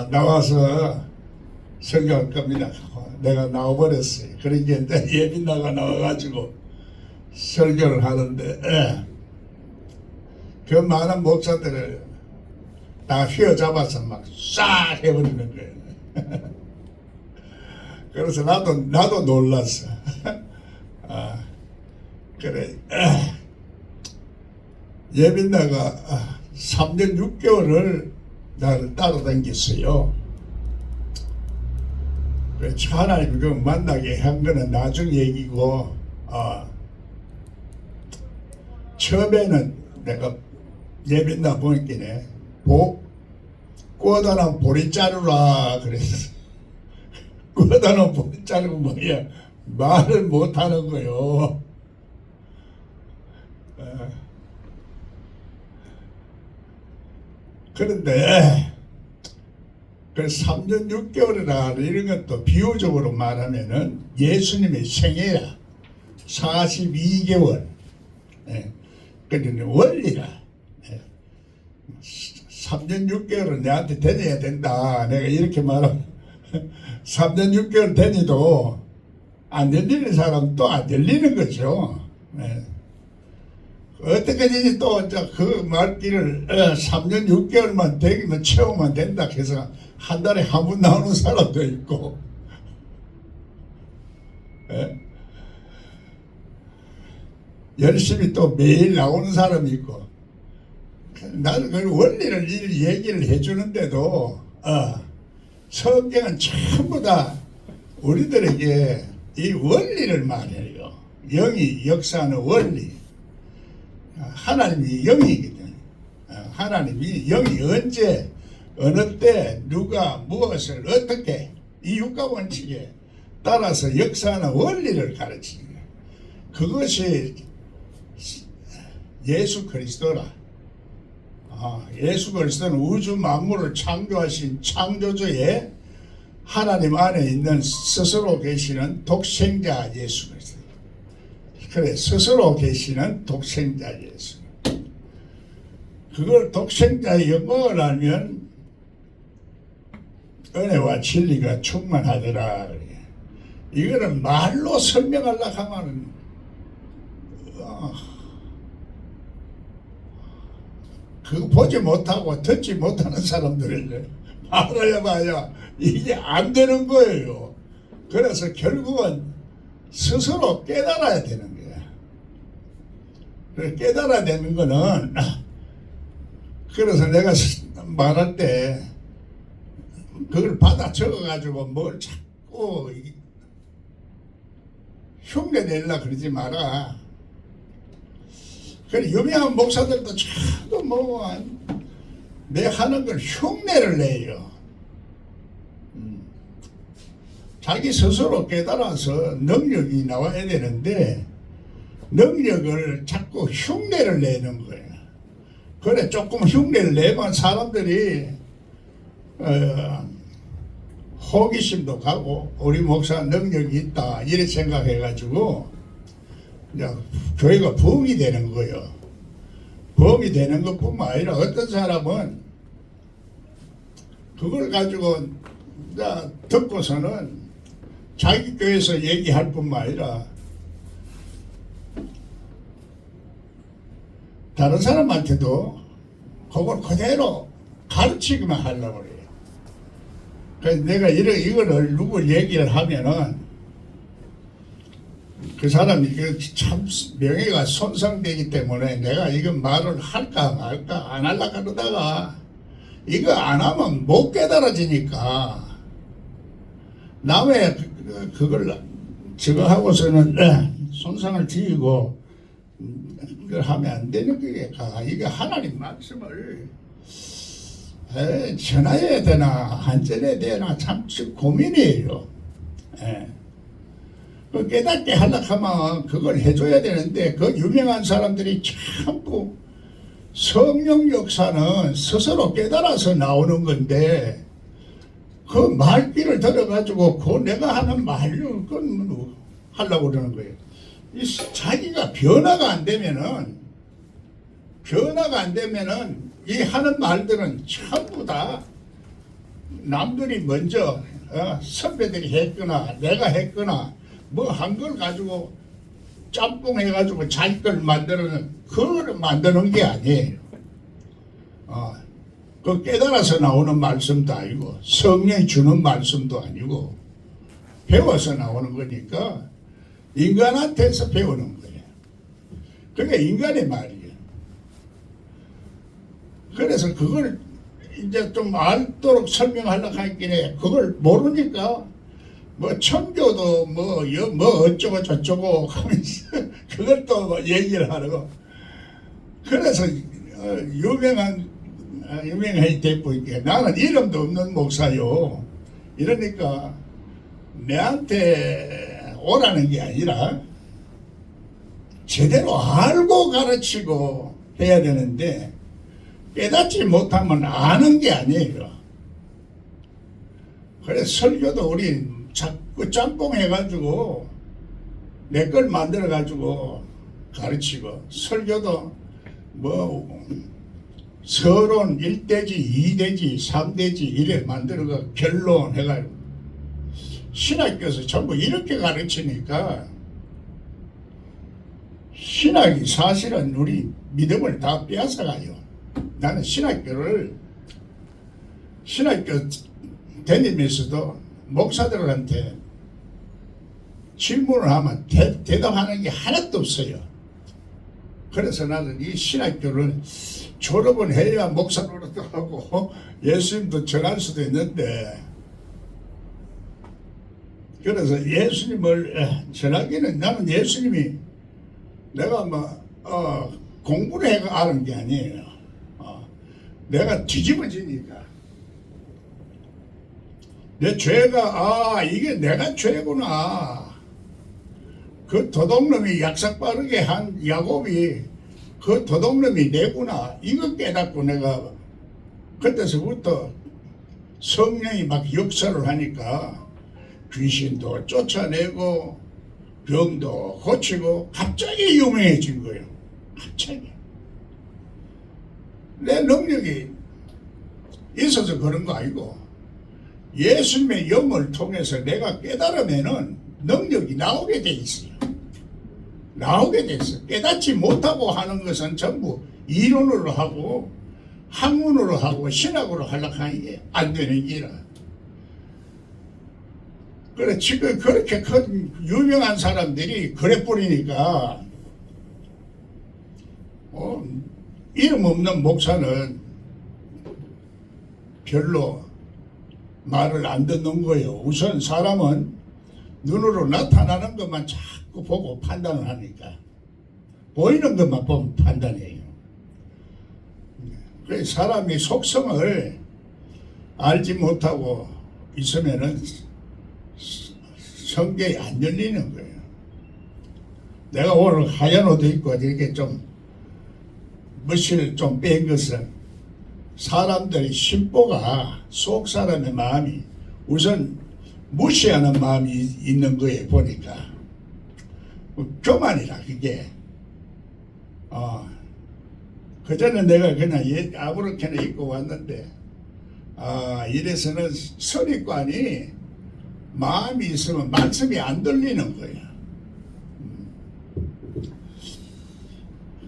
나와서 설교할 겁니다. 내가 나와버렸어요. 그러니까 이제 예빈나가 나와가지고 설교를 하는데 그 많은 목사들을 다 휘어잡아서 막 싹 해버리는 거예요. 그래서 나도 놀랐어. 그래. 예빈나가 3년 6개월을 나를 따라다녔어요. 하나님 그 만나게 한 거는 나중 얘기고, 처음에는 내가 예빈나 보니까 꼬다란 보리 자루라 그랬어. 꼬다란 보리 자루가 뭐야? 말을 못하는 거요. 그런데 그 3년 6개월이라 이런 것도 비유적으로 말하면은 예수님의 생애야. 42개월. 그러니 원리라. 3년 6개월은 내한테 다녀야 된다. 내가 이렇게 말하면 3년 6개월 다니도 안 열리는 사람 또 안 열리는 거죠. 어떻게든지 또 그 말귀를 3년 6개월만 되기만 채우면 된다 해서 한 달에 한 번 나오는 사람도 있고, 열심히 또 매일 나오는 사람이 있고. 나는 그 원리를 얘기를 해주는데도 성경은 전부 다 우리들에게 이 원리를 말해요. 영이 역사하는 원리. 하나님이 영이거든. 하나님이 영이 언제 어느 때 누가 무엇을 어떻게 이유가 원칙에 따라서 역사하는 원리를 가르치는 거예요. 그것이 예수 그리스도라. 예수 그리스도는 우주 만물을 창조하신 창조주의 하나님 안에 있는 스스로 계시는 독생자 예수 그리스도. 그래, 스스로 계시는 독생자 예수. 그걸 독생자의 영광을 알면 은혜와 진리가 충만하더라. 이거는 말로 설명하려고 하면 그거 보지 못하고 듣지 못하는 사람들을 말해봐야 이게 안 되는 거예요. 그래서 결국은 스스로 깨달아야 되는 거야. 깨달아야 되는 거는, 그래서 내가 말할 때 그걸 받아 적어가지고 뭘 자꾸 흉내 내려고 그러지 마라. 그래, 유명한 목사들도 자꾸 내 하는 걸 흉내를 내요. 자기 스스로 깨달아서 능력이 나와야 되는데 능력을 자꾸 흉내를 내는 거예요. 그래, 조금 흉내를 내면 사람들이 호기심도 가고 우리 목사 능력이 있다 이렇게 생각해가지고 교회가 부흥이 되는 거예요. 부흥이 되는 것뿐만 아니라 어떤 사람은 그걸 가지고 듣고서는 자기 교회에서 얘기할 뿐만 아니라 다른 사람한테도 그걸 그대로 가르치기만 하려고 그래요. 그래서 내가 이거를 누구 얘기를 하면은 그 사람이 참 명예가 손상되기 때문에 내가 이거 말을 할까 말까 안 하려고 그러다가 이거 안 하면 못 깨달아지니까 남의 그걸 저거 하고서는 손상을 지고 그걸 하면 안 되는 거니까 이게 하나님 말씀을 전해야 되나 안 전해야 되나 참 고민이에요. 깨닫게 하려고 하면 그걸 해줘야 되는데 그 유명한 사람들이 전부 성령 역사는 스스로 깨달아서 나오는 건데 그 말귀를 들어가지고 그 내가 하는 말로 그건 하려고 그러는 거예요. 자기가 변화가 안 되면은 이 하는 말들은 전부 다 남들이 먼저 선배들이 했거나 내가 했거나 뭐 한 걸 가지고 짬뽕 해가지고 자기 걸 만드는 그걸 만드는 게 아니에요. 그 깨달아서 나오는 말씀도 아니고 성령이 주는 말씀도 아니고 배워서 나오는 거니까 인간한테서 배우는 거예요. 그게 인간의 말이에요. 그래서 그걸 이제 좀 알도록 설명하려고 하긴 해. 그걸 모르니까 뭐 청교도 뭐 어쩌고 저쩌고 하면서 그걸 또 뭐 얘기를 하고 그래서 유명한 대표에게 나는 이름도 없는 목사요. 이러니까 내한테 오라는 게 아니라 제대로 알고 가르치고 해야 되는데 깨닫지 못하면 아는 게 아니에요. 그래서 설교도 우리 자꾸 짬뽕 해가지고 내 걸 만들어가지고 가르치고 설교도 뭐 서론 1대지 2대지 3대지 이래 만들어가 결론 해가지고 신학교에서 전부 이렇게 가르치니까 신학이 사실은 우리 믿음을 다 빼앗아가요. 나는 신학교 다니면서도 목사들한테 질문을 하면 대답하는 게 하나도 없어요. 그래서 나는 이 신학교를 졸업은 해야 목사로도 하고 예수님도 전할 수도 있는데 그래서 예수님을 전하기는 나는 예수님이 내가 뭐 공부를 해가 아는 게 아니에요. 내가 뒤집어지니까 내 죄가 이게 내가 죄구나. 그 도둑놈이 약삭 빠르게 한 야곱이 그 도둑놈이 내구나. 이거 깨닫고 내가 그때서부터 성령이 막 역사를 하니까 귀신도 쫓아내고 병도 고치고 갑자기 유명해진 거예요. 갑자기. 내 능력이 있어서 그런 거 아니고 예수님의 영을 통해서 내가 깨달으면은 능력이 나오게 돼 있어요. 나오게 돼 있어. 깨닫지 못하고 하는 것은 전부 이론으로 하고 학문으로 하고 신학으로 하려고 하는 게 안 되는 기라. 그래 지금 그렇게 큰 유명한 사람들이 그래 뿌리니까 이름 없는 목사는 별로 말을 안 듣는 거예요. 우선 사람은 눈으로 나타나는 것만 자꾸 보고 판단을 하니까 보이는 것만 보면 판단해요. 그래서 사람이 속성을 알지 못하고 있으면은 성경이 안 열리는 거예요. 내가 오늘 하얀 옷 입고 이렇게 좀 멋을 좀 뺀 것은 사람들의 심보가 속 사람의 마음이 우선 무시하는 마음이 있는 거에 보니까 교만이라 그게 그전에 내가 그냥 아무렇게나 입고 왔는데 이래서는 선입관이 마음이 있으면 말씀이 안 들리는 거야.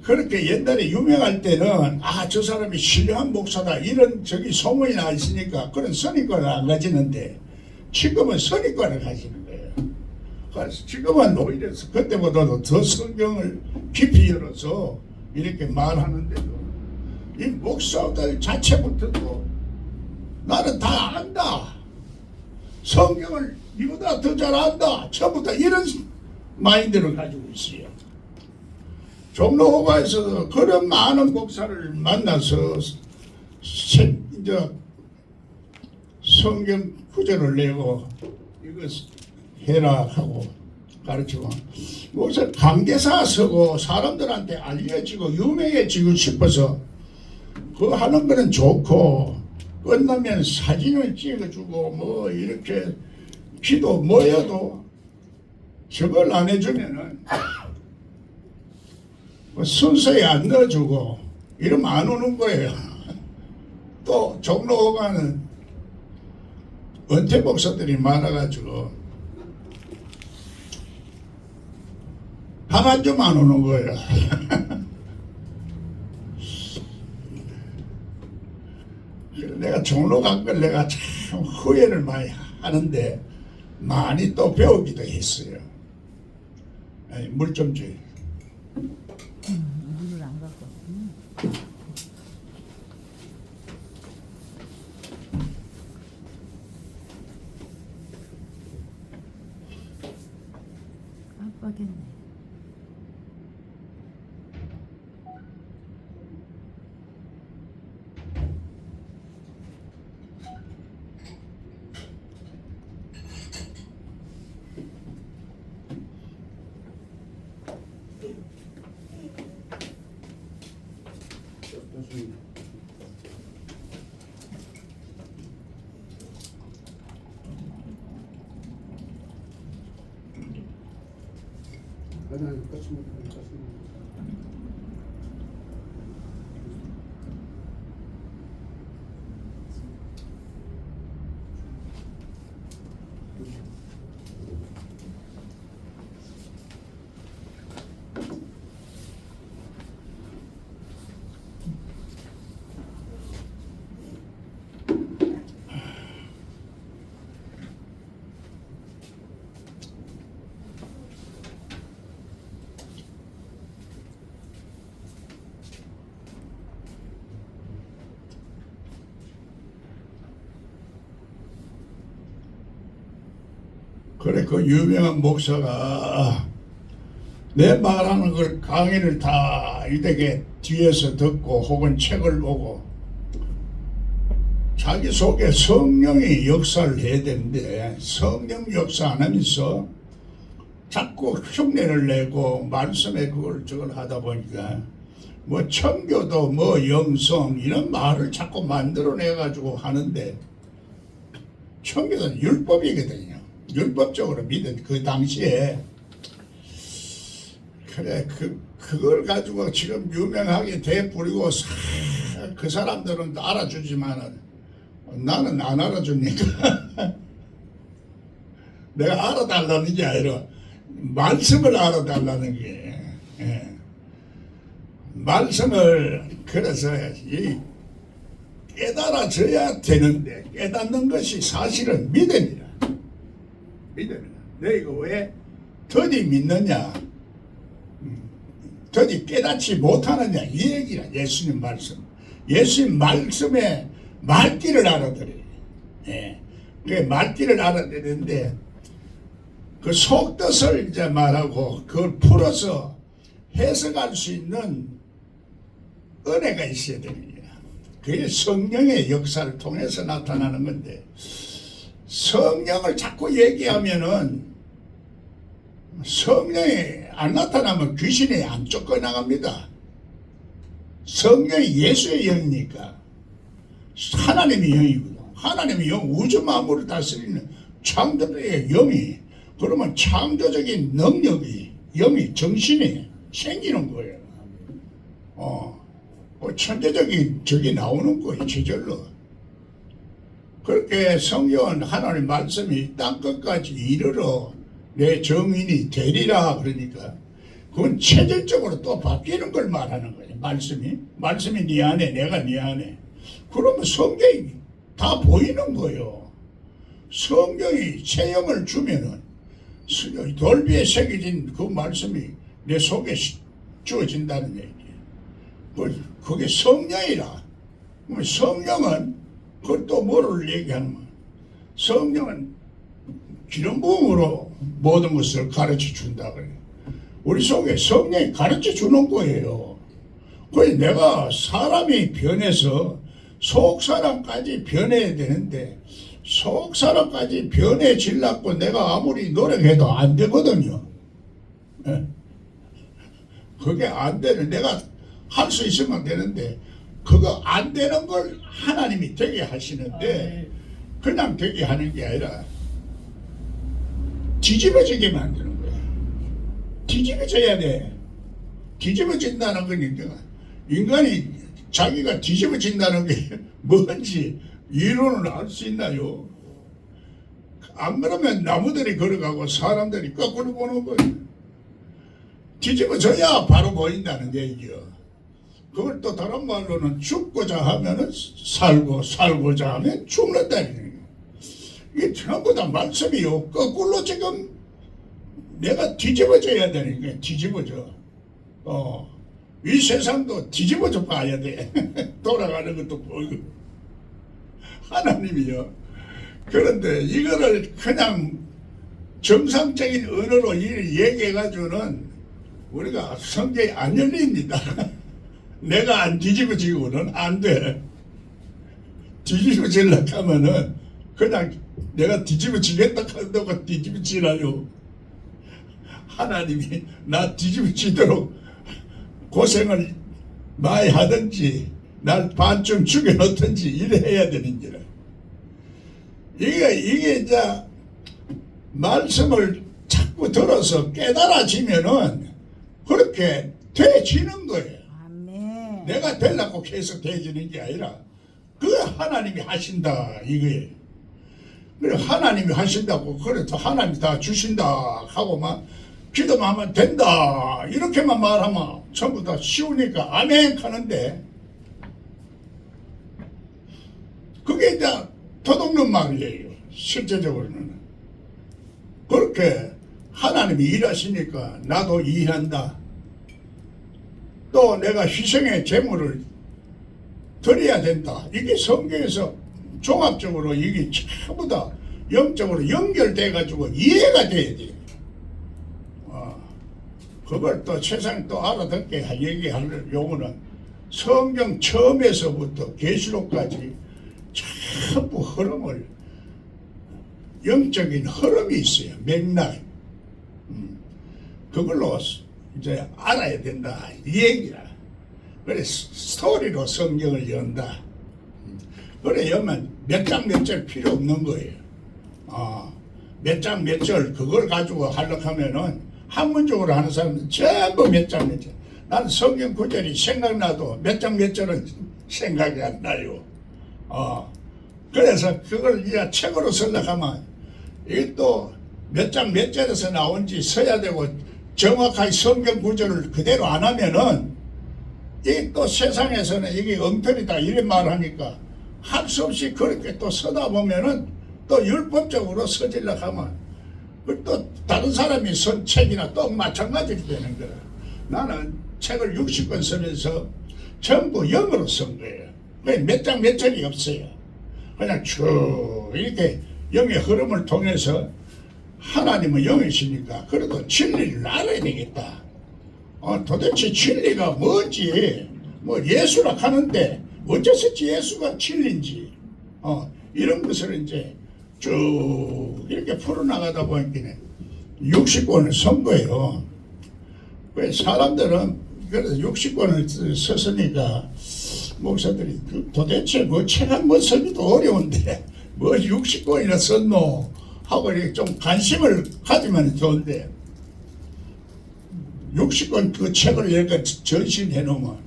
그렇게 옛날에 유명할 때는 저 사람이 신령한 목사다 이런 소문이 나 있으니까 그런 선입관을 안 가지는데 지금은 선입관을 가지는 거예요. 그래서 지금은 오히려 그때보다도 더 성경을 깊이 열어서 이렇게 말하는데도 이 목사들 자체부터도 나는 다 안다. 성경을 이보다 더 잘 안다. 처음부터 이런 마인드를 가지고 있어요. 종로호가에서 그런 많은 목사를 만나서 이제 성경 구절을 내고 이거 해라 하고 가르치고 무슨 강대사 서고 사람들한테 알려지고 유명해지고 싶어서 그거 하는 거는 좋고 끝나면 사진을 찍어주고 뭐 이렇게 기도 모여도 저걸 안 해주면은 순서에 안 넣어주고 이러면 안 오는 거예요. 또 종로호가는 은퇴 목사들이 많아가지고 화가 좀 안 오는 거예요. 내가 종로 간 걸 내가 참 후회를 많이 하는데 많이 또 배우기도 했어요. 물 좀 줘요. 물을 안 갖고 왔구나. 깜빡했네. 그래, 그 유명한 목사가 내 말하는 걸 강의를 다 이렇게 뒤에서 듣고 혹은 책을 보고 자기 속에 성령의 역사를 해야 되는데 성령 역사 안 하면서 자꾸 흉내를 내고 말씀에 그걸 저걸 하다 보니까 뭐 청교도 뭐 영성 이런 말을 자꾸 만들어내 가지고 하는데 청교도는 율법이거든요. 율법적으로 믿은 그 당시에 그래 그걸 가지고 지금 유명하게 되뿌리고 그 사람들은 알아주지만은 나는 안 알아주니까 내가 알아달라는 게 아니라 말씀을 알아달라는 게 말씀을 그래서 깨달아져야 되는데 깨닫는 것이 사실은 믿음이라. 믿음이다. 너희가 왜 더디 믿느냐? 더디 깨닫지 못하느냐? 이 얘기라. 예수님 말씀. 예수님 말씀에 말귀를 알아들어요. 그 말귀를 알아들는데 그 속뜻을 이제 말하고 그걸 풀어서 해석할 수 있는 은혜가 있어야 됩니다. 그게 성령의 역사를 통해서 나타나는 건데 성령을 자꾸 얘기하면은 성령이 안 나타나면 귀신이 안 쫓겨나갑니다. 성령이 예수의 영이니까 하나님의 영이거든. 하나님의 영, 우주 만물을 다스리는 창조의 영이 그러면 창조적인 능력이 영이 정신이 생기는 거예요. 천재적인 적이 나오는 거예요. 저절로. 그렇게 성경은 하나님 말씀이 땅끝까지 이르러 내 정인이 되리라 그러니까 그건 체질적으로 또 바뀌는 걸 말하는 거예요. 말씀이 네 안에 내가 네 안에 그러면 성경이 다 보이는 거예요. 성경이 체형을 주면은 돌비에 새겨진 그 말씀이 내 속에 주어진다는 얘기예요. 그게 성령이라. 성령은 그걸 또 뭐를 얘기하는 거야. 성령은 기름 부음으로 모든 것을 가르쳐 준다 그래요. 우리 속에 성령이 가르쳐 주는 거예요. 그래서 내가 사람이 변해서 속 사람까지 변해야 되는데 속 사람까지 변해지려고 내가 아무리 노력해도 안 되거든요. 그게 안 되는 내가 할 수 있으면 되는데 그거 안 되는 걸 하나님이 되게 하시는데 그냥 되게 하는 게 아니라 뒤집어지게 만드는 거야. 뒤집어져야 돼. 뒤집어진다는 거니까 인간이 자기가 뒤집어진다는 게 뭔지 이론을 알 수 있나요? 안 그러면 나무들이 걸어가고 사람들이 거꾸로 보는 거예요. 뒤집어져야 바로 보인다는 얘기요. 그걸 또 다른 말로는 죽고자 하면은 살고 살고자 하면 죽는다는 얘기예요. 이게 전부 다 말씀이요. 거꾸로 지금 내가 뒤집어져야 되는 거야. 뒤집어져. 이 세상도 뒤집어져 봐야 돼. 돌아가는 것도 보이고. 하나님이요. 그런데 이거를 그냥 정상적인 언어로 얘기해가지고는 우리가 성경이 안 열립니다. 내가 안 뒤집어지고는 안 돼. 뒤집어지려고 하면은 그냥 내가 뒤집어지겠다 한다고 뒤집어지나요? 하나님이 나 뒤집어지도록 고생을 많이 하든지 날 반쯤 죽여놓든지 이래 해야 되는 거라. 이게 이제 말씀을 자꾸 들어서 깨달아지면은 그렇게 돼지는 거예요. 아멘. 내가 되려고 계속 돼지는 게 아니라 그 하나님이 하신다 이거예요. 그래 하나님이 하신다고 그래도 하나님이 다 주신다 하고만 기도만 하면 된다 이렇게만 말하면 전부 다 쉬우니까 아멘 하는데 그게 이제 도둑놈 말이에요. 실제적으로는 그렇게 하나님이 일하시니까 나도 일한다. 또 내가 희생의 제물을 드려야 된다. 이게 성경에서 종합적으로 이게 전부 다 영적으로 연결돼 가지고 이해가 돼야 돼요. 그걸 또 세상이 또 알아듣게 얘기할 요구는 성경 처음에서부터 계시록까지 전부 흐름을 영적인 흐름이 있어요. 맥락. 그걸로 이제 알아야 된다 이 얘기라. 그래 스토리로 성경을 연다. 그래 여면 몇 장 몇 절 필요 없는 거예요. 몇 장 몇 절 그걸 가지고 하려고 하면은 학문적으로 하는 사람은 전부 몇 장 몇 절. 나는 성경 구절이 생각나도 몇 장 몇 절은 생각이 안 나요. 그래서 그걸 이제 책으로 쓰려고 하면 이게 또 몇 장 몇 절에서 나온지 써야 되고 정확하게 성경 구절을 그대로 안 하면은 이 또 세상에서는 이게 엉터리다 이런 말을 하니까 할 수 없이 그렇게 또 쓰다 보면은 또 율법적으로 써지려고 하면 또 다른 사람이 쓴 책이나 또 마찬가지로 되는 거야. 나는 책을 60권 쓰면서 전부 영어로 쓴 거예요. 몇 장 몇 절이 없어요. 그냥 쭉 이렇게 영의 흐름을 통해서 하나님은 영이시니까 그래도 진리를 알아야 되겠다. 도대체 진리가 뭔지 뭐 예수라 하는데 어째서지 예수가 진리인지 이런 것을 이제 쭉 이렇게 풀어나가다 보니까 60권을 쓴 거예요. 왜 사람들은 그래서 60권을 썼으니까 목사들이 도대체 뭐 책 한 권 쓰기도 어려운데 뭐 60권이나 썼노 하고 이렇게 좀 관심을 가지면 좋은데 60권 그 책을 이렇게 전신해 놓으면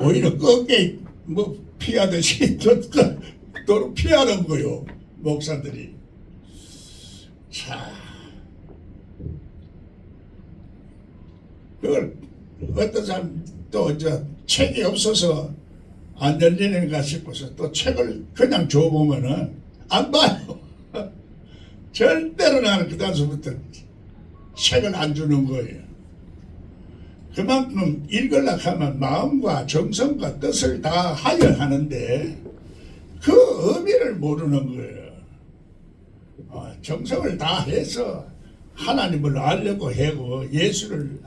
오히려 꺾게 뭐 피하듯이 도로 피하는 거요 목사들이. 자 그걸 어떤 사람 또 이제 책이 없어서 안 열리는가 싶어서 또 책을 그냥 줘보면은 안 봐요. 절대로 나는 그다음부터 책을 안 주는 거예요. 그만큼 읽으려고 하면 마음과 정성과 뜻을 다 하여 하는데 그 의미를 모르는 거예요. 정성을 다 해서 하나님을 알려고 하고 예수를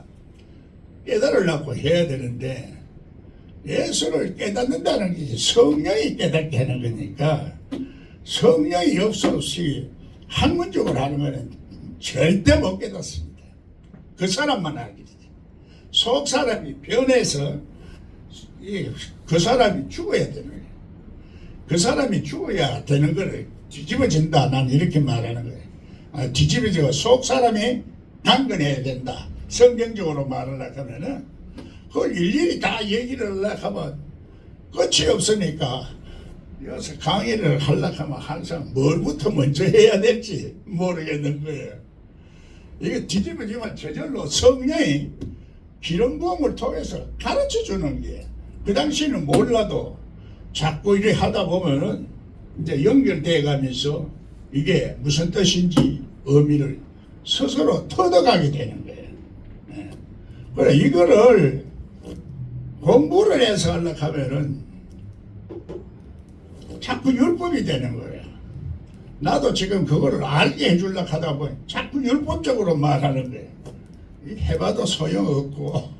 깨달으려고 해야 되는데 예수를 깨닫는다는 게 성령이 깨닫게 하는 거니까 성령이 없이 학문적으로 하는 거는 절대 못 깨닫습니다. 그 사람만 알겠지. 속 사람이 변해서 그 사람이 죽어야 되는 거예요. 그 사람이 죽어야 되는 거를 뒤집어진다. 난 이렇게 말하는 거예요. 뒤집어지고 속 사람이 강건해야 된다. 성경적으로 말하려고 하면은 그걸 일일이 다 얘기를 하려고 하면 끝이 없으니까 여기서 강의를 하려고 하면 항상 뭘부터 먼저 해야 될지 모르겠는 거예요. 이게 뒤집어지면 저절로 성령이 기름 부음을 통해서 가르쳐 주는 게, 그 당시에는 몰라도 자꾸 이렇게 하다 보면은 이제 연결돼 가면서 이게 무슨 뜻인지 의미를 스스로 터득하게 되는 거예요. 예. 그래, 이거를 공부를 해서 하려고 하면은 자꾸 율법이 되는 거예요. 나도 지금 그거를 알게 해주려고 하다 보니 자꾸 율법적으로 말하는 거예요. 해봐도 소용없고.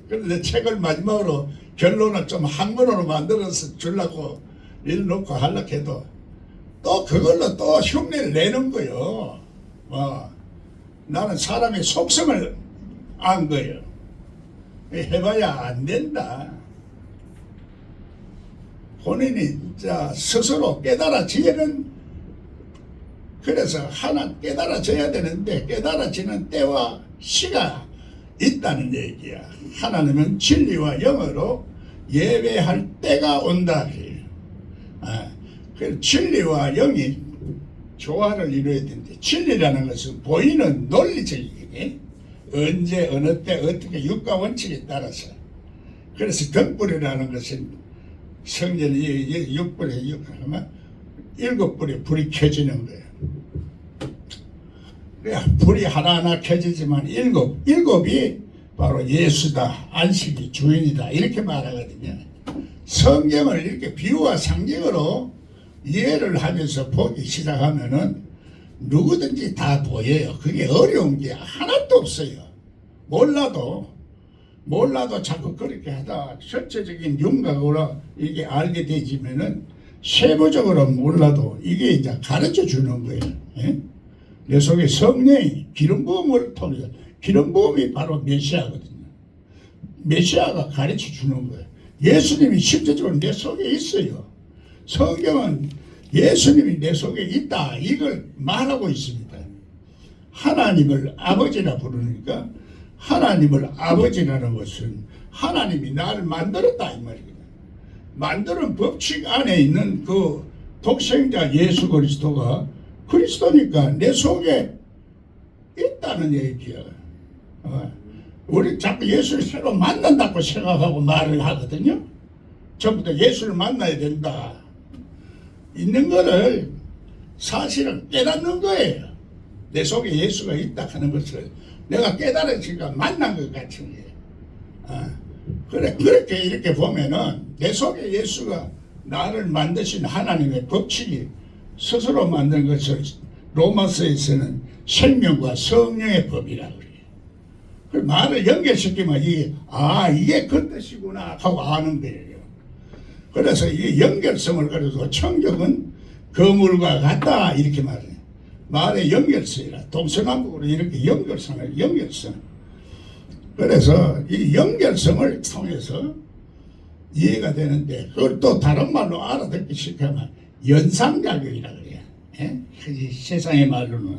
그런데 책을 마지막으로 결론을 좀 한문으로 만들어서 주려고 일 놓고 하려고 해도 또 그걸로 또 흉내를 내는 거예요. 나는 사람의 속성을 안 거예요. 해봐야 안 된다. 본인이 스스로 깨달아지는, 그래서 하나 깨달아져야 되는데 깨달아지는 때와 시가 있다는 얘기야. 하나님은 진리와 영으로 예배할 때가 온다. 그 진리와 영이 조화를 이루어야 되는데, 진리라는 것은 보이는 논리적이게 언제 어느 때 어떻게 육가 원칙에 따라서, 그래서 등불이라는 것은 성전이 6불에 6하면 7불에 불이 켜지는 거예요. 불이 하나하나 켜지지만 일곱이 바로 예수다, 안식이 주인이다, 이렇게 말하거든요. 성경을 이렇게 비유와 상징으로 이해를 하면서 보기 시작하면은 누구든지 다 보여요. 그게 어려운 게 하나도 없어요. 몰라도 자꾸 그렇게 하다 전체적인 윤곽으로 이게 알게 되지면은 세부적으로 몰라도 이게 이제 가르쳐 주는 거예요. 예? 내 속에 성령이 기름 부음을 통해서, 기름 부음이 바로 메시아거든요. 메시아가 가르쳐 주는 거예요. 예수님이 실제적으로 내 속에 있어요. 성경은 예수님이 내 속에 있다, 이걸 말하고 있습니다. 하나님을 아버지라 부르니까, 하나님을 아버지라는 것은 하나님이 나를 만들었다 이 말이거든. 만드는 법칙 안에 있는 그 독생자 예수 그리스도가 그리스도니까 내 속에 있다는 얘기야. 우리 자꾸 예수를 새로 만난다고 생각하고 말을 하거든요. 전부 다 예수를 만나야 된다. 있는 거를 사실은 깨닫는 거예요. 내 속에 예수가 있다 하는 것을 내가 깨달으니까 만난 것 같은 거예요. 그래, 그렇게 이렇게 보면은 내 속에 예수가 나를 만드신 하나님의 법칙이 스스로 만든 것을 로마서에서는 생명과 성령의 법이라고 그래요. 그 말을 연결시키면 이게 그 뜻이구나 하고 아는 거예요. 그래서 이 연결성을 가지고 성경은 거물과 같다 이렇게 말해요. 말의 연결성이라 동서남북으로 이렇게 연결성. 그래서 이 연결성을 통해서 이해가 되는데, 그걸 또 다른 말로 알아듣기 시작하면 연상작용이라고 그래요. 예? 세상의 말로는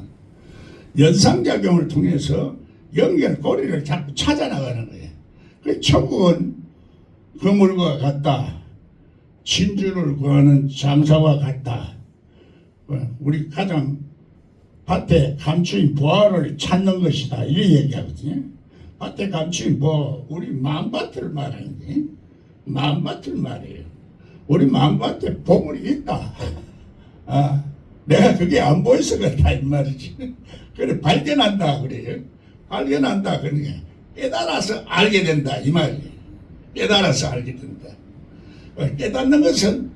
연상작용을 통해서 연결고리를 자꾸 찾아나가는 거예요. 그 천국은 그물과 같다, 진주를 구하는 장사와 같다. 우리 가장 밭에 감추인 보화를 찾는 것이다, 이렇게 얘기하거든요. 밭에 감추인 보화, 우리 마음밭을 말하는데, 마음밭을 말해요. 우리 마음밭에 보물이 있다. 내가 그게 안 보여서 그렇다 이 말이지. 그래, 발견한다 그래요. 발견한다 그러니까 깨달아서 알게 된다 이 말이에요. 깨달아서 알게 된다. 깨닫는 것은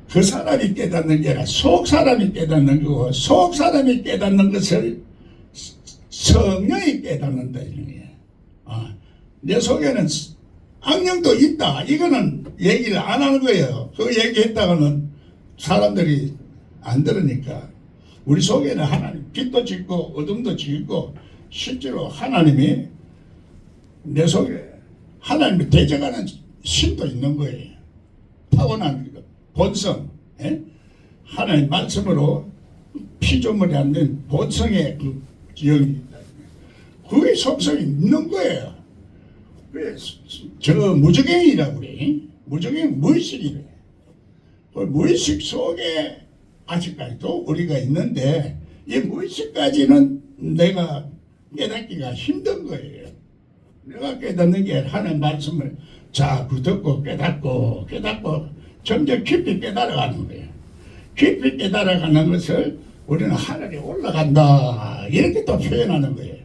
그 사람이 깨닫는 게 아니라 속 사람이 깨닫는 거고, 속 사람이 깨닫는 것을 성령이 깨닫는다 이런 거예요. 내 속에는 악령도 있다, 이거는 얘기를 안 하는 거예요. 그 얘기했다가는 사람들이 안 들으니까. 우리 속에는 하나님 빛도 짓고 어둠도 짓고, 실제로 하나님이 내 속에 하나님이 대적하는 신도 있는 거예요. 타고난 본성, 예? 하나님 말씀으로 피조물이 안 된 본성의 그 영이 있다. 그의 속성이 있는 거예요. 그래서 저 무적행이라고 그래. 무적행 무의식이래. 그 무의식 속에 아직까지도 우리가 있는데 이 무의식까지는 내가 깨닫기가 힘든 거예요. 내가 깨닫는 게 하나님 말씀을 자꾸 듣고 깨닫고 점점 깊이 깨달아가는 거예요. 깊이 깨달아가는 것을 우리는 하늘에 올라간다 이렇게 또 표현하는 거예요.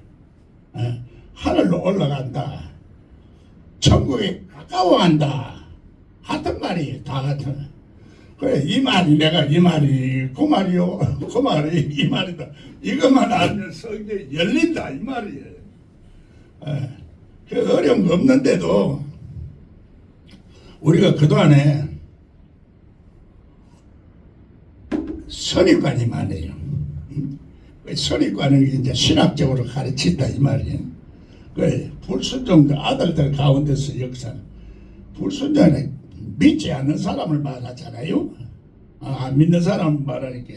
하늘로 올라간다. 천국에 가까워간다. 같은 말이에요. 다 같은. 그래 이 말이 내가 이 말이 그 말이요 그 말이 이 말이다. 이것만 알면 성경이 열린다 이 말이에요. 그 어려운 거 없는데도 우리가 그동안에 선입관이 많아요. 선입관은 이제 신학적으로 가르친다 이 말이에요. 그 불순종 아들들 가운데서 역사는 불순종은 믿지 않는 사람을 말하잖아요. 안 믿는 사람을 말하니까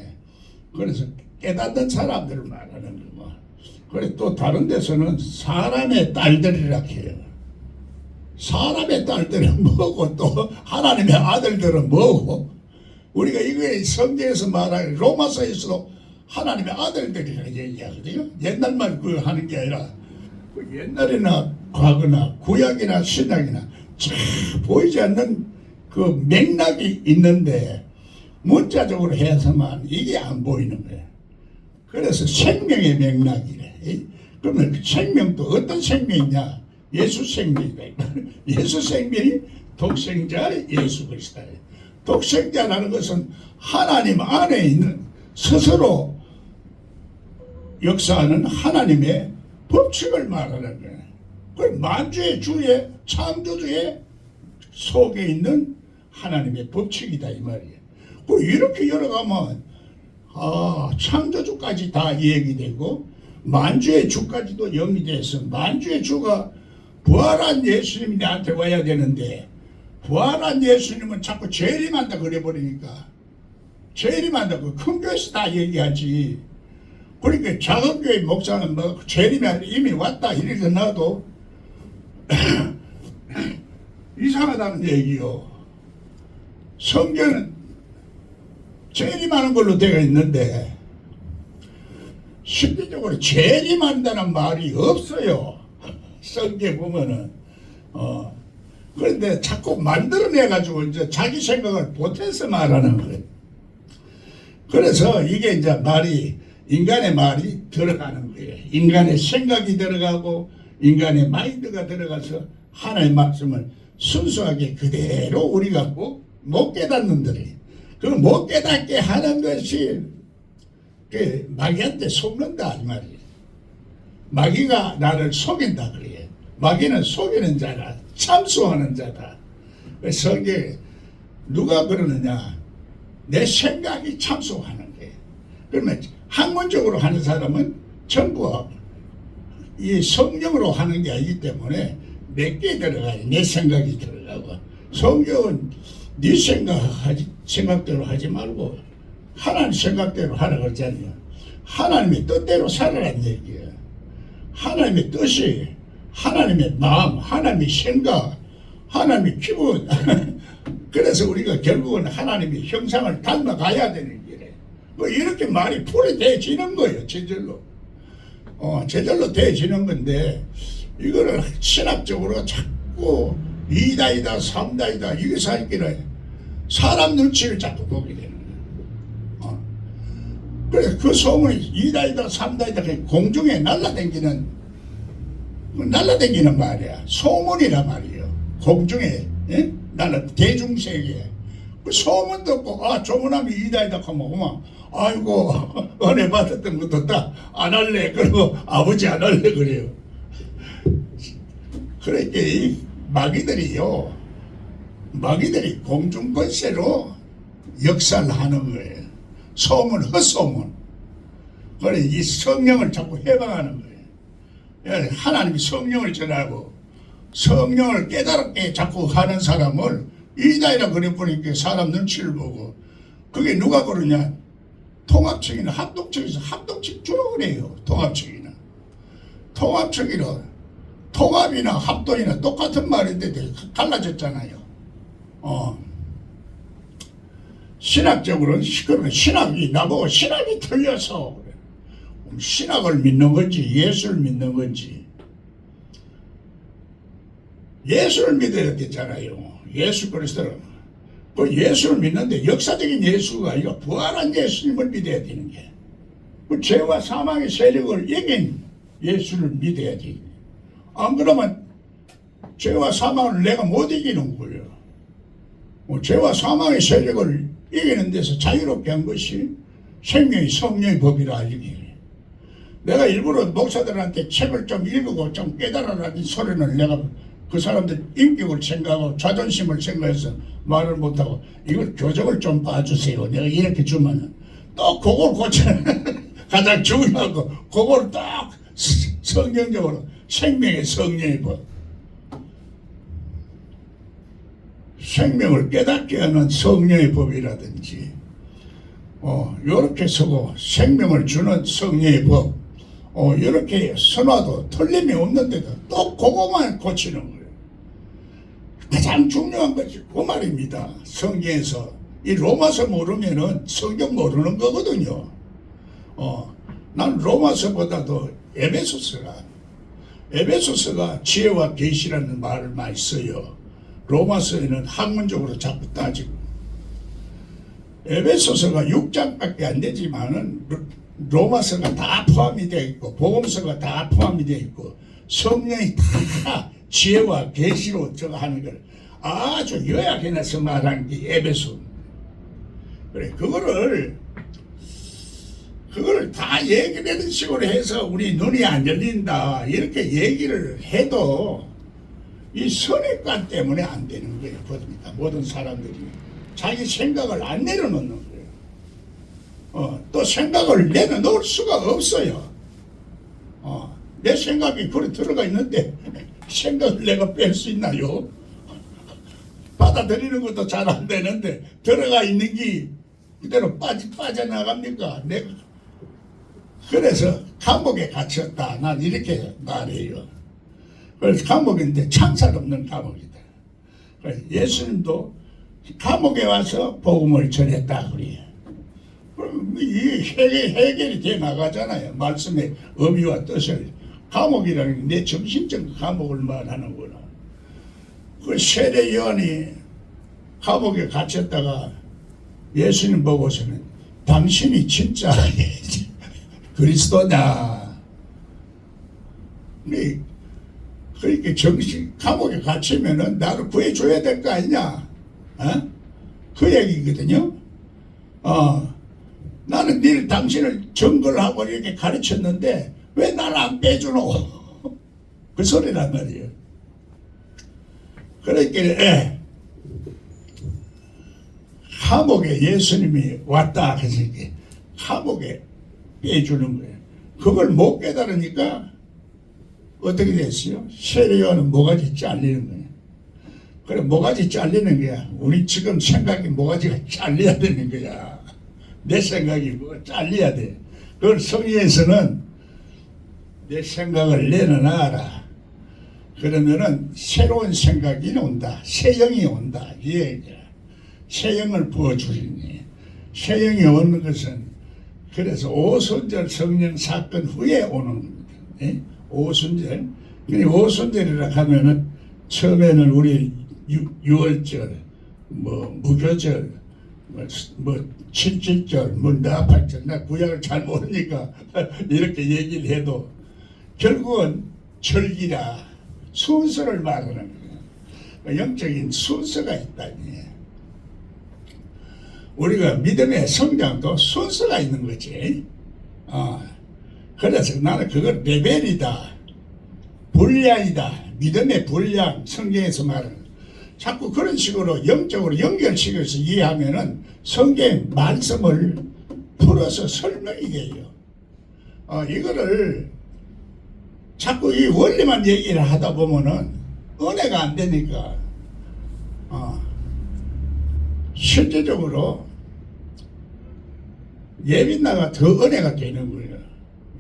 그래서 깨닫는 사람들을 말하는 거고. 그래 또 다른 데서는 사람의 딸들이라 해요. 사람의 딸들은 뭐고 또 하나님의 아들들은 뭐고. 우리가 이거에 성경에서 말하는 로마서에서도 하나님의 아들들이라고 얘기하거든요. 옛날만 그 하는 게 아니라 그 옛날이나 과거나 구약이나 신약이나 잘 보이지 않는 그 맥락이 있는데 문자적으로 해서만 이게 안 보이는 거예요. 그래서 생명의 맥락이래. 그러면 그 생명도 어떤 생명이냐? 예수 생명이다. 예수 생명이 독생자 예수 그리스도예요. 독생자라는 것은 하나님 안에 있는 스스로 역사하는 하나님의 법칙을 말하는 거예요. 그 만주의 주의 창조주의 속에 있는 하나님의 법칙이다 이 말이에요. 그 이렇게 열어가면 창조주까지 다 얘기되고 만주의 주까지도 영위돼서 만주의 주가 부활한 예수님이 나한테 와야 되는데 부활한 예수님은 자꾸 재림한다 그래버리니까 재림한다 그 큰 교회에서 다 얘기하지. 그러니까 작은 교회 목사는 뭐 재림이 이미 왔다 이렇게 나도 이상하다는 얘기요. 성경은 재림하는 걸로 되어 있는데 실질적으로 재림한다는 말이 없어요. 성경 보면은 그런데 자꾸 만들어내가지고 이제 자기 생각을 보태서 말하는 거예요. 그래서 이게 이제 말이 인간의 말이 들어가는 거예요. 인간의 생각이 들어가고 인간의 마인드가 들어가서 하나의 말씀을 순수하게 그대로 우리가 못 깨닫는 들이 그 못 깨닫게 하는 것이 그 마귀한테 속는다 이 말이에요. 마귀가 나를 속인다 그래요. 마귀는 속이는 자라 참수하는 자다. 성경에 누가 그러느냐? 내 생각이 참수하는 거예요. 그러면 학문적으로 하는 사람은 전부 이 성령으로 하는 게 아니기 때문에 내게 들어가요. 내 생각이 들어가고 성경은 네 생각대로 하지 말고 하나님 생각대로 하라 그러잖아요. 하나님의 뜻대로 살아라는 얘기예요. 하나님의 뜻이 하나님의 마음, 하나님의 생각, 하나님의 기분 그래서 우리가 결국은 하나님의 형상을 닮아가야 되는 길에 뭐 이렇게 말이 풀이되어지는 거예요. 제절로 제절로 되어지는 건데 이거를 신학적으로 자꾸 이다이다 삼다이다 이게 사기를 사람 눈치를 자꾸 보게 되는 거예요. 그래서 그 소문이 이다이다 삼다이다 공중에 날라다니는 말이야. 소문이란 말이에요. 공중에 대중세계에 그 소문 듣고 조문함이 이다이다 하면 아이고 은혜 받았던 것도 다 안 할래 그리고 아버지 안 할래 그래요. 그러니까 이 마귀들이 공중권세로 역사를 하는 거예요. 소문 헛소문. 그래 이 성령을 자꾸 해방하는 거예요. 하나님이 성령을 전하고 성령을 깨달게 자꾸 하는 사람을 이다이라 그래버리니까 사람 눈치를 보고 그게 누가 그러냐? 통합청이나 합동청에서 합동청 주로 그래요. 통합청이나 통합이나 합동이나 똑같은 말인데 갈라졌잖아요. 신학적으로는 그러면 신학이 나보고 신학이 틀려서 그래. 신학을 믿는 건지 예수를 믿는 건지. 예수를 믿어야 되잖아요. 예수 그리스도를. 그 예수를 믿는데 역사적인 예수가 아니라 부활한 예수님을 믿어야 되는 게. 그 죄와 사망의 세력을 이긴 예수를 믿어야 돼. 안 그러면 죄와 사망을 내가 못 이기는 거예요. 죄와 사망의 세력을 이기는 데서 자유롭게 한 것이 생명의 성령의 법이라 알리기. 내가 일부러 목사들한테 책을 좀 읽고 좀 깨달아라는 소리는 내가 그 사람들 인격을 생각하고 자존심을 생각해서 말을 못하고 이걸 교정을 좀 봐주세요. 내가 이렇게 주면은 또 그걸 고치는 가장 중요한 거 그걸 딱 성경적으로 생명의 성령의 법. 생명을 깨닫게 하는 성령의 법이라든지 이렇게 서고 생명을 주는 성령의 법 이렇게 선화도 틀림이 없는데도 또 그거만 고치는 거예요. 가장 중요한 것이 그 말입니다. 성경에서 이 로마서 모르면은 성경 모르는 거거든요. 난 로마서보다도 에베소서가 지혜와 계시라는 말을 많이 써요. 로마서에는 학문적으로 자꾸 따지고 에베소서가 6장밖에 안 되지만은 로마서가 다 포함이 되어 있고 복음서가 다 포함이 되어 있고 성령이 다 지혜와 계시로 저거 하는 걸 아주 요약해내서 말한 게 에베소. 그래 그거를 다 얘기하는 식으로 해서 우리 눈이 안 열린다 이렇게 얘기를 해도 이 선입관 때문에 안 되는 거예요. 그러니까 모든 사람들이 자기 생각을 안 내려놓는 거예요. 또 생각을 내려놓을 수가 없어요. 내 생각이 그래 들어가 있는데 생각을 내가 뺄 수 있나요? 받아들이는 것도 잘 안 되는데 들어가 있는 게 그대로 빠져나갑니까? 내가 그래서 감옥에 갇혔다. 난 이렇게 말해요. 그래서 감옥인데 창살 없는 감옥이다. 그래서 예수님도 감옥에 와서 복음을 전했다 그래요. 그럼 이 해결이 돼 나가잖아요. 말씀의 의미와 뜻을. 감옥이라는 게 내 정신적 감옥을 말하는구나. 그 세례 요한이 감옥에 갇혔다가 예수님 보고서는 당신이 진짜 그리스도냐. 그러니까 정신 감옥에 갇히면은 나를 구해줘야 될 거 아니냐. 그 얘기거든요. 나는 당신을 정글하고 이렇게 가르쳤는데 왜 나를 안 빼주노? 그 소리란 말이에요. 그러니까 감옥에 예수님이 왔다 하시니까 감옥에 빼주는 거예요. 그걸 못 깨달으니까 어떻게 됐어요? 세례요한은 모가지 잘리는 거예요. 그래 모가지 잘리는 거야. 우리 지금 생각이 모가지가 잘려야 되는 거야. 내 생각이 뭐 잘려야 돼. 그걸 성경에서는 내 생각을 내려놔라. 그러면은 새로운 생각이 온다. 새 영이 온다. 이 얘기야. 새 영을 부어주리니. 새 영이 오는 것은 그래서 오순절 성령 사건 후에 오는 겁니다. 예? 오순절. 오순절이라 하면은 처음에는 우리 6월절, 무교절, 칠칠절, 나팔절, 나 구약을 잘 모르니까 이렇게 얘기를 해도 결국은 절기라 순서를 말하는 거예요. 영적인 순서가 있다니. 우리가 믿음의 성장도 순서가 있는 거지. 그래서 나는 그걸 레벨이다, 분량이다, 믿음의 분량, 성경에서 말하는 자꾸 그런 식으로 영적으로 연결시켜서 이해하면은 성경 말씀을 풀어서 설명이 돼요. 이거를 자꾸 이 원리만 얘기를 하다 보면은 은혜가 안 되니까 실제적으로 예빈나가 더 은혜가 되는 거예요.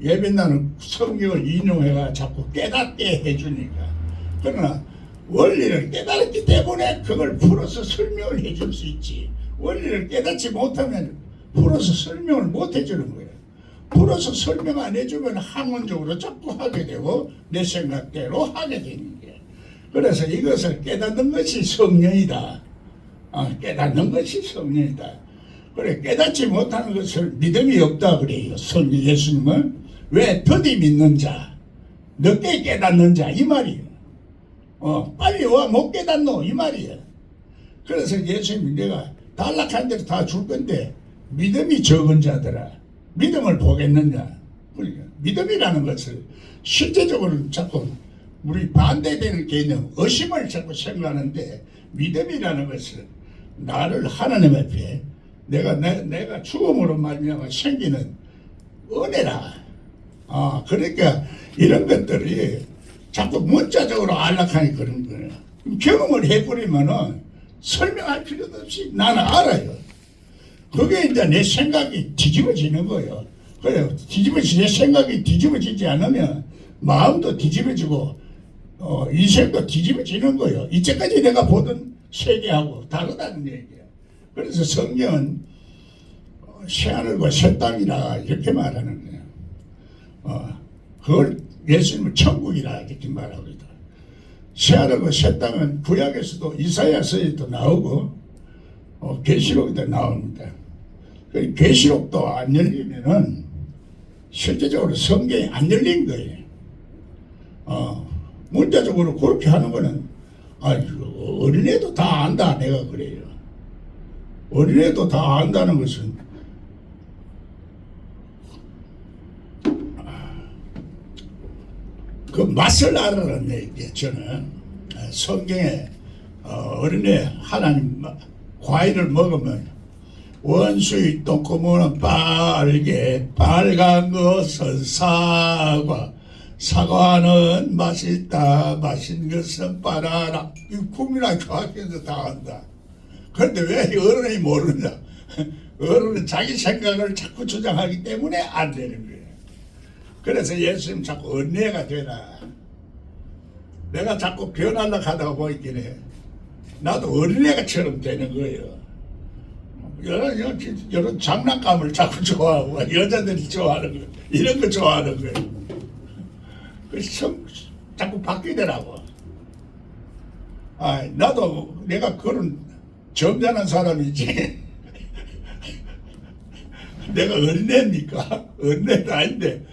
예빈나는 성경을 인용해가 자꾸 깨닫게 해주니까. 그러나 원리를 깨달았기 때문에 그걸 풀어서 설명을 해줄 수 있지. 원리를 깨닫지 못하면 풀어서 설명을 못 해주는 거예요. 풀어서 설명 안 해주면 학문적으로 자꾸 하게 되고 내 생각대로 하게 되는 거예요. 그래서 이것을 깨닫는 것이 성령이다. 깨닫는 것이 성령이다. 그래, 깨닫지 못하는 것을 믿음이 없다 그래요. 성령 예수님은. 왜? 더디 믿는 자, 늦게 깨닫는 자, 이 말이에요. 빨리 와 못 깨닫노, 이 말이에요. 그래서 예수님이 내가 단락한 대로 다 줄 건데 믿음이 적은 자들아 믿음을 보겠느냐. 그러니까 믿음이라는 것을 실제적으로 자꾸 우리 반대되는 개념 의심을 자꾸 생각하는데, 믿음이라는 것은 나를 하나님 앞에 내가 죽음으로 말미암아 생기는 은혜라. 그러니까 이런 것들이 자꾸 문자적으로 안락하니 그런 거예요. 경험을 해버리면은 설명할 필요도 없이 나는 알아요. 그게 이제 내 생각이 뒤집어지는 거예요. 그래요. 내 생각이 뒤집어지지 않으면 마음도 뒤집어지고 인생도 뒤집어지는 거예요. 이제까지 내가 보던 세계하고 다르다는 얘기예요. 그래서 성경은 새하늘과 새 땅이라 이렇게 말하는 거예요. 그걸 예수님은 천국이라 이렇게 말하고 있다. 새하늘과 새 땅은 구약에서도 이사야서에도 나오고 계시록에도 나옵니다. 계시록도 안 열리면은 실제적으로 성경이 안 열린 거예요. 문자적으로 그렇게 하는 거는 어린애도 다 안다 내가 그래요. 어린애도 다 안다는 것은 그 맛을 알아라는 얘기예요. 저는 성경에 어린애 하나님 과일을 먹으면 원수의 똥구멍은 빨개, 빨간 것은 사과, 사과는 맛있다, 맛있는 것은 빨아라. 이 국민학교 학교에서 다 안다. 그런데 왜 어른이 모르냐? 어른은 자기 생각을 자꾸 주장하기 때문에 안 되는 거예요. 그래서 예수님 자꾸 은혜가 되라. 내가 자꾸 변하려고 하다가 보이긴 해. 나도 어린애가처럼 되는 거예요. 여러 장난감을 자꾸 좋아하고 여자들이 좋아하는 거 이런 거 좋아하는 거예요. 그래서 자꾸 바뀌더라고. 나도 내가 그런 점잖은 사람이지 내가 어린애입니까? 어린애도 아닌데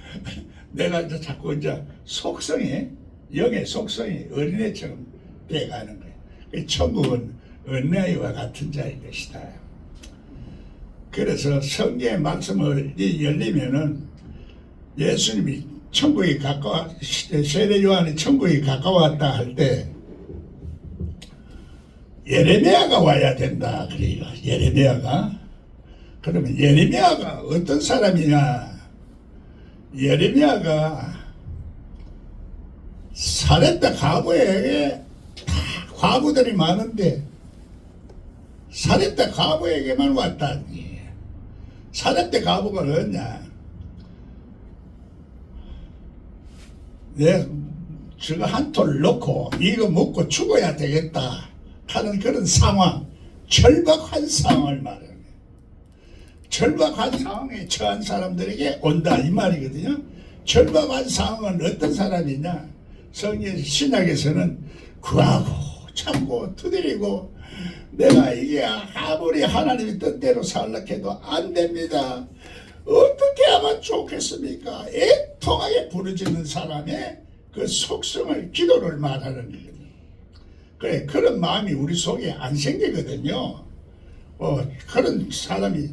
내가 이제 자꾸 이제 속성이 영의 속성이 어린애처럼 돼가는 거예요. 천국은 어린아이와 같은 자인 것이다. 그래서 성경의 말씀을 열리면은 예수님이 천국이 세례 요한이 천국이 가까웠다 할 때 예레미야가 와야 된다 그래요. 예레미야가. 그러면 예레미야가 어떤 사람이냐? 예레미야가 사렙다 과부에게 다 과부들이 많은데 사렙다 과부에게만 왔다니. 사렙다 과부가 어딨냐? 내 저거 한 톨 넣고 이거 먹고 죽어야 되겠다 하는 그런 상황, 절박한 상황을 말하는 거예요. 절박한 상황에 처한 사람들에게 온다 이 말이거든요. 절박한 상황은 어떤 사람이냐? 성경 신약에서는 구하고 참고 두드리고 내가 이게 아무리 하나님의 뜻대로 살려고 해도 안 됩니다. 어떻게 하면 좋겠습니까? 애통하게 부르짖는 사람의 그 속성을 기도를 말하는 거거든요. 그래, 그런 마음이 우리 속에 안 생기거든요. 그런 사람이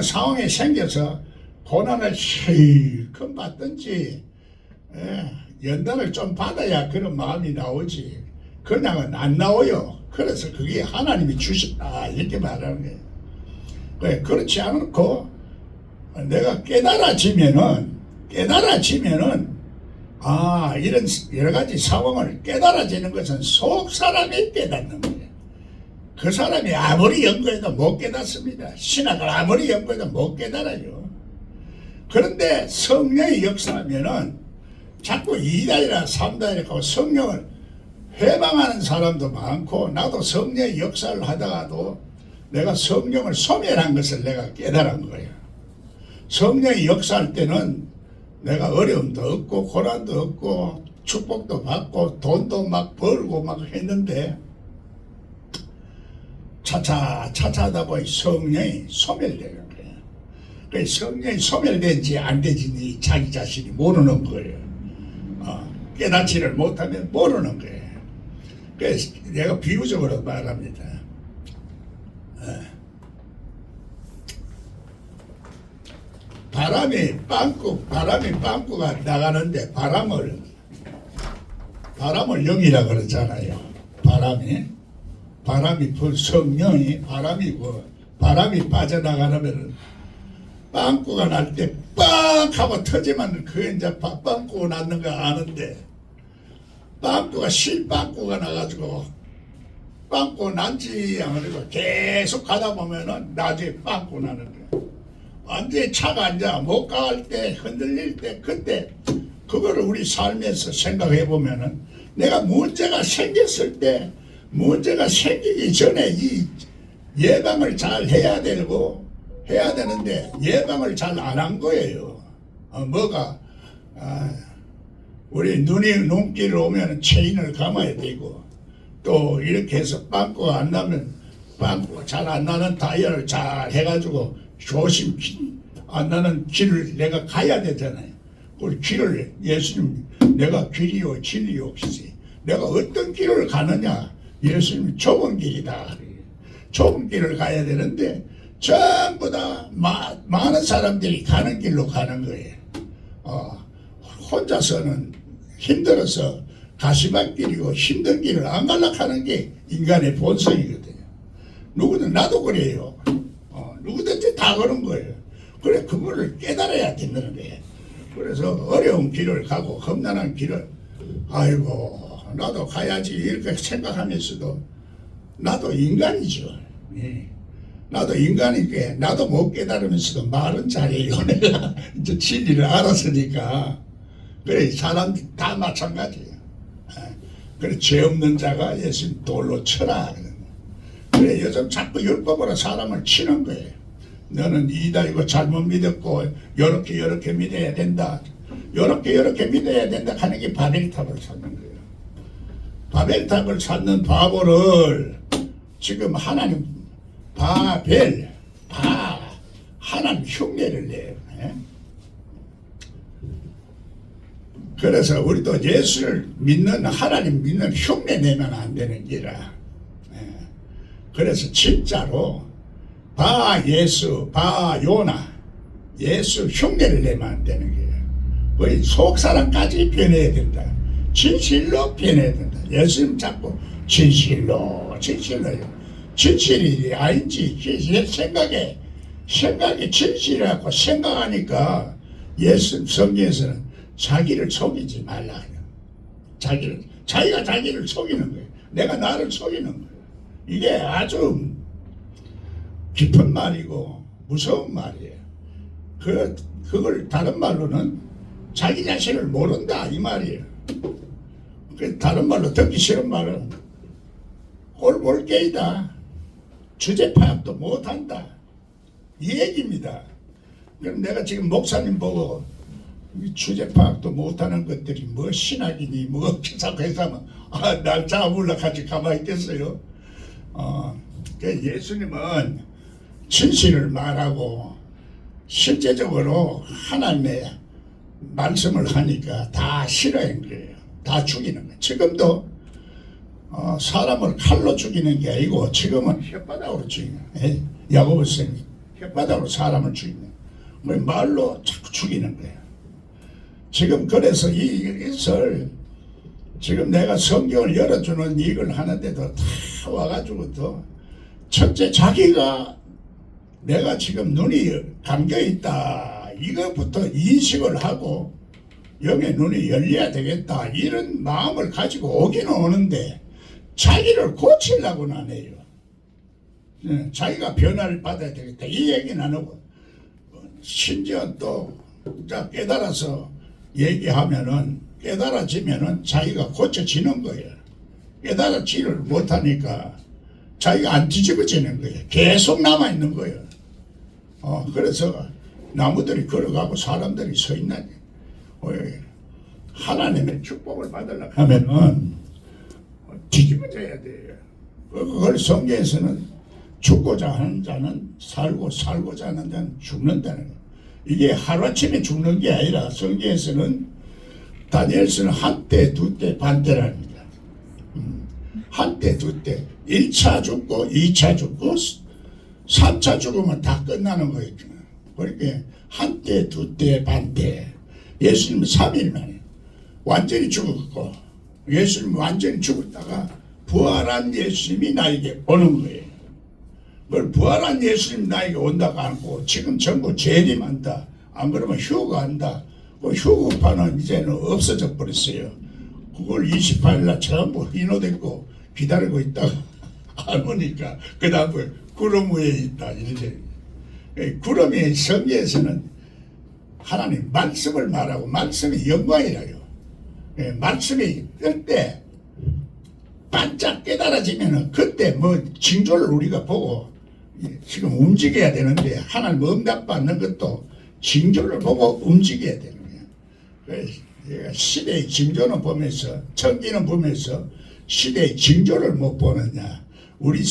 상황에 생겨서 고난을 실컷 받든지 연단을 좀 받아야 그런 마음이 나오지. 그냥은 안 나와요. 그래서 그게 하나님이 주셨다 이렇게 말하는 거예요. 그래, 그렇지 않고 내가 깨달아지면은 이런 여러 가지 상황을 깨달아지는 것은 속 사람이 깨닫는 거예요. 그 사람이 아무리 연구해도 못 깨닫습니다. 신학을 아무리 연구해도 못 깨달아요. 그런데 성령이 역사하면은 자꾸 2단이라 3단이라 하고 성령을 회방하는 사람도 많고, 나도 성령의 역사를 하다가도 내가 성령을 소멸한 것을 내가 깨달은 거예요. 성령이 역사할 때는 내가 어려움도 없고 고난도 없고 축복도 받고 돈도 막 벌고 막 했는데 차차 하다 보니 성령이 소멸되는 거예요. 그 성령이 소멸된지 안 된지 자기 자신이 모르는 거예요. 깨닫지를 못하면 모르는 거예요. 그래서 내가 비유적으로 말합니다. 바람이 빵꾸가 나가는데 바람을 영이라 그러잖아요. 바람이 성령이 바람이 빠져나가면 빵꾸가 날 때 빵 하고 터지면 그게 이제 빵꾸가 났는 거 아는데 빵꾸가 실빵꾸가 나가지고 빵꾸 난지 안 그러고 계속 가다 보면은 나중에 빵꾸 나는 거야. 완전히 차가 이제 못 갈 때 흔들릴 때 그때 그거를 우리 삶에서 생각해 보면은 내가 문제가 생겼을 때 문제가 생기기 전에 이 예방을 잘 해야 되는데 예방을 잘 안 한 거예요. 우리 눈길을 오면 체인을 감아야 되고 또 이렇게 해서 빵꾸가 안 나면 빵꾸가 잘 안 나는 타이어를 잘 해가지고 조심 안 나는 길을 내가 가야 되잖아요. 그 길을 예수님 내가 길이요 진리요 없이 내가 어떤 길을 가느냐 예수님 좁은 길이다. 좁은 길을 가야 되는데 전부 다 많은 사람들이 가는 길로 가는 거예요. 혼자서는 힘들어서 가시밭길이고 힘든 길을 안 갈락하는 게 인간의 본성이거든요. 누구든 나도 그래요. 누구든지 다 그런 거예요. 그래 그거를 깨달아야 된다는 거예요. 그래서 어려운 길을 가고 험난한 길을 아이고 나도 가야지 이렇게 생각하면서도 나도 인간이죠. 나도 인간이니까 나도 못 깨달으면서도 말은 잘해요. 내가 이제 진리를 알았으니까. 그래 사람들이 다 마찬가지예요. 그래 죄 없는 자가 예수님 돌로 쳐라. 그래 요즘 자꾸 율법으로 사람을 치는 거예요. 너는 이다 이거 잘못 믿었고 요렇게 믿어야 된다. 요렇게 믿어야 된다 하는 게 바벨탑을 찾는 거예요. 바벨탑을 찾는 바보를 지금 하나님 하나님 흉내를 내요. 그래서 우리도 예수를 믿는 하나님 믿는 흉내 내면 안 되는 기라. 그래서 진짜로 예수 요나 예수 흉내를 내면 안 되는 거예요. 거의 속사람까지 변해야 된다. 진실로 변해야 된다. 예수님 자꾸 진실로요. 진실이 아닌지 생각이 진실이라고 생각하니까 예수 성경에서는 자기를 속이지 말라. 자기가 자기를 속이는 거예요. 내가 나를 속이는 거예요. 이게 아주 깊은 말이고 무서운 말이에요. 그걸 다른 말로는 자기 자신을 모른다 이 말이에요. 다른 말로 듣기 싫은 말은 꼴볼게이다. 주제 파악도 못한다. 이 얘기입니다. 그럼 내가 지금 목사님 보고 주제 파악도 못하는 것들이 뭐 신학이니 뭐 기사고 해서면 날 잡으려 같이 가만히 있겠어요. 예수님은 진실을 말하고 실제적으로 하나님의 말씀을 하니까 다 싫어하는 거예요. 다 죽이는 거예요. 지금도 사람을 칼로 죽이는 게 아니고 지금은 혓바닥으로 죽이는 거예요. 야고보서는 혓바닥으로 사람을 죽이는 거예요. 말로 자꾸 죽이는 거예요. 지금 그래서 이것을 지금 내가 성경을 열어주는 이걸 하는데도 다 와가지고 또 첫째 자기가 내가 지금 눈이 감겨있다 이것부터 인식을 하고 영의 눈이 열려야 되겠다 이런 마음을 가지고 오기는 오는데 자기를 고치려고는 안 해요. 자기가 변화를 받아야 되겠다 이 얘기는 안 하고 심지어 또 깨달아서 얘기하면은 깨달아지면은 자기가 고쳐지는 거예요. 깨달아지를 못하니까 자기가 안 뒤집어지는 거예요. 계속 남아있는 거예요. 그래서 나무들이 걸어가고 사람들이 서 있나니 하나님의 축복을 받으려고 하면은 뒤집어져야 돼요. 그걸 성경에서는 죽고자 하는 자는 살고 살고자 하는 자는 죽는다는 거예요. 이게 하루아침에 죽는 게 아니라 성경에서는 다니엘서는 한때 두때 반때랍니다. 한때 두때 1차 죽고 2차 죽고 3차 죽으면 다 끝나는 거예요. 그러니까 한때 두때 반때. 예수님은 3일 만에 완전히 죽었고 예수님은 완전히 죽었다가 부활한 예수님이 나에게 오는 거예요. 그걸 부활한 예수님 나에게 온다고 하고 지금 전부 재림한다. 안 그러면 휴거한다. 그 휴거파는 이제는 없어져 버렸어요. 그걸 28일날 전부 인호됐고 기다리고 있다가 안 오니까 그 다음에 구름 위에 있다. 이렇게 구름이 성경에서는 하나님 말씀을 말하고 말씀이 영광이라요. 말씀이 뜰 때 반짝 깨달아지면은 그때 뭐 징조를 우리가 보고 지금 움직여야 되는데 하나님 응답받는 것도 징조를 보고 움직여야 되는 거예요. 시대의 징조는 보면서 천기는 보면서 시대의 징조를 못 보느냐. 우리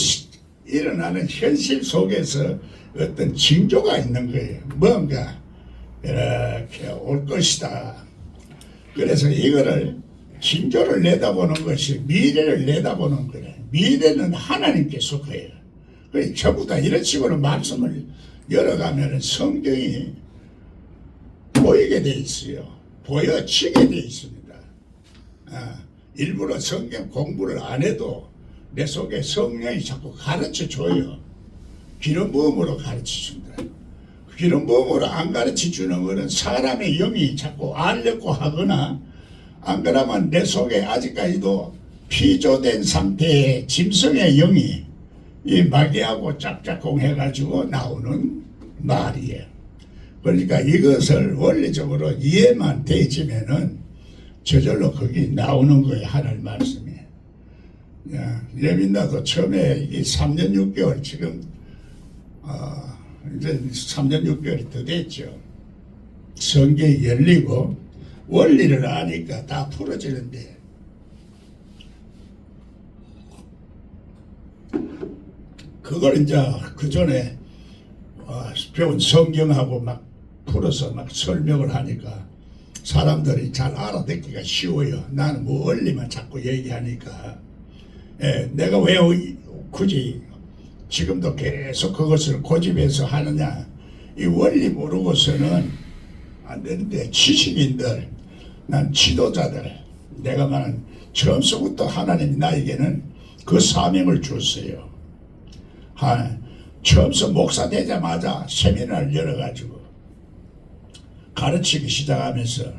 일어나는 현실 속에서 어떤 징조가 있는 거예요. 뭔가 이렇게 올 것이다. 그래서 이거를 징조를 내다보는 것이 미래를 내다보는 거예요. 미래는 하나님께 속해요. 전부 다 이런 식으로 말씀을 열어가면 성경이 보이게 돼 있어요. 보여지게 돼 있습니다. 일부러 성경 공부를 안 해도 내 속에 성령이 자꾸 가르쳐 줘요. 기름 부음으로 가르쳐 줍니다. 기름 부음으로 안 가르쳐 주는 것은 사람의 영이 자꾸 알려고 하거나 안 그러면 내 속에 아직까지도 피조된 상태의 짐승의 영이 이 마귀하고 짝짝꿍 해가지고 나오는 말이에요. 그러니까 이것을 원리적으로 이해만 되지면은 저절로 거기 나오는 거예요. 하나님 말씀이. 예민나도 처음에 이 3년 6개월 지금 이제 3년 6개월이 더 됐죠. 성경이 열리고 원리를 아니까 다 풀어지는데 그걸 이제 그 전에 배운 성경하고 막 풀어서 막 설명을 하니까 사람들이 잘 알아듣기가 쉬워요. 나는 뭐 원리만 자꾸 얘기하니까 내가 왜 굳이 지금도 계속 그것을 고집해서 하느냐. 이 원리 모르고서는 안 되는데 지식인들, 난 지도자들, 내가 말한 처음서부터 하나님이 나에게는 그 사명을 줬어요. 처음서 목사 되자마자 세미나를 열어가지고 가르치기 시작하면서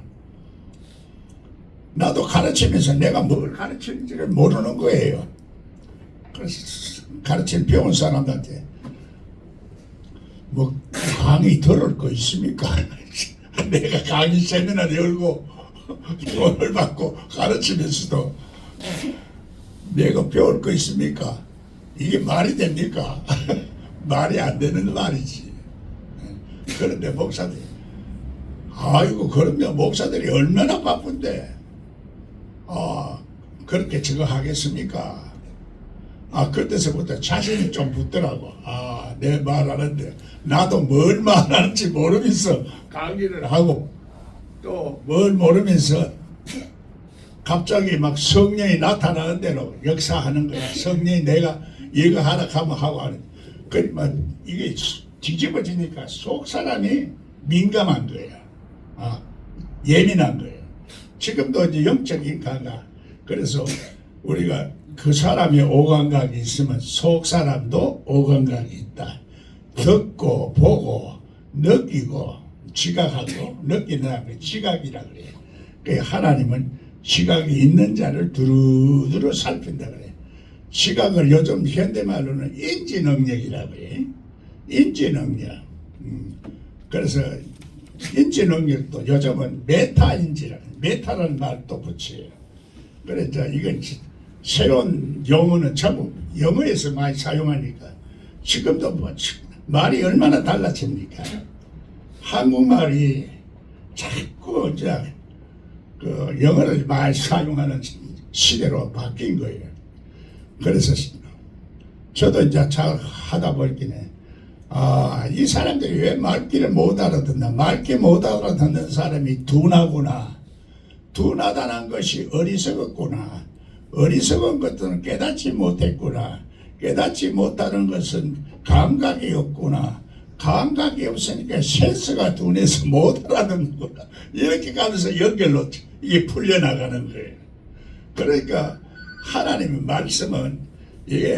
나도 가르치면서 내가 뭘 가르치는지를 모르는 거예요. 그래서 가르치는 배운 사람들한테 뭐 강의 들을 거 있습니까? 내가 강의 세미나 열고 돈을 받고 가르치면서도 내가 배울 거 있습니까? 이게 말이 됩니까? 말이 안 되는 말이지. 그런데 목사들이 아이고 그러면 목사들이 얼마나 바쁜데 그렇게 저거 하겠습니까? 그때서부터 자신이 좀 붙더라고. 내 말하는데 나도 뭘 말하는지 모르면서 강의를 하고 또 뭘 모르면서 갑자기 막 성령이 나타나는 대로 역사하는 거야. 성령이 내가 이거 하라 하면 하고 하는. 그러면 이게 뒤집어지니까 속 사람이 민감한 거야. 예민한 거예요. 지금도 이제 영적인 감각. 그래서 우리가 그 사람이 오감각이 있으면 속 사람도 오감각이 있다. 듣고 보고 느끼고 지각하고 느끼는 게 지각이라 그래요. 그 하나님은 지각이 있는 자를 두루두루 살핀다 그래. 지각을 요즘 현대말로는 인지 능력이라고 해. 인지 능력. 그래서 인지 능력도 요즘은 메타 인지라. 메타라는 말도 붙여요. 그래 이제 이건 새로운 용어는 전부 영어에서 많이 사용하니까 지금도 뭐 말이 얼마나 달라집니까? 한국말이 자꾸 이제 그 영어를 많이 사용하는 시대로 바뀐 거예요. 그래서 저도 이제 잘 하다 보니까 이 사람들이 왜 말귀를 못 알아듣나? 말귀 못 알아듣는 사람이 둔하구나. 둔하다는 것이 어리석었구나. 어리석은 것들은 깨닫지 못했구나. 깨닫지 못하는 것은 감각이 없구나. 감각이 없으니까 센스가 둔해서 못 알아듣는구나. 이렇게 가면서 연결로 이게 풀려나가는 거예요. 그러니까 하나님의 말씀은 이게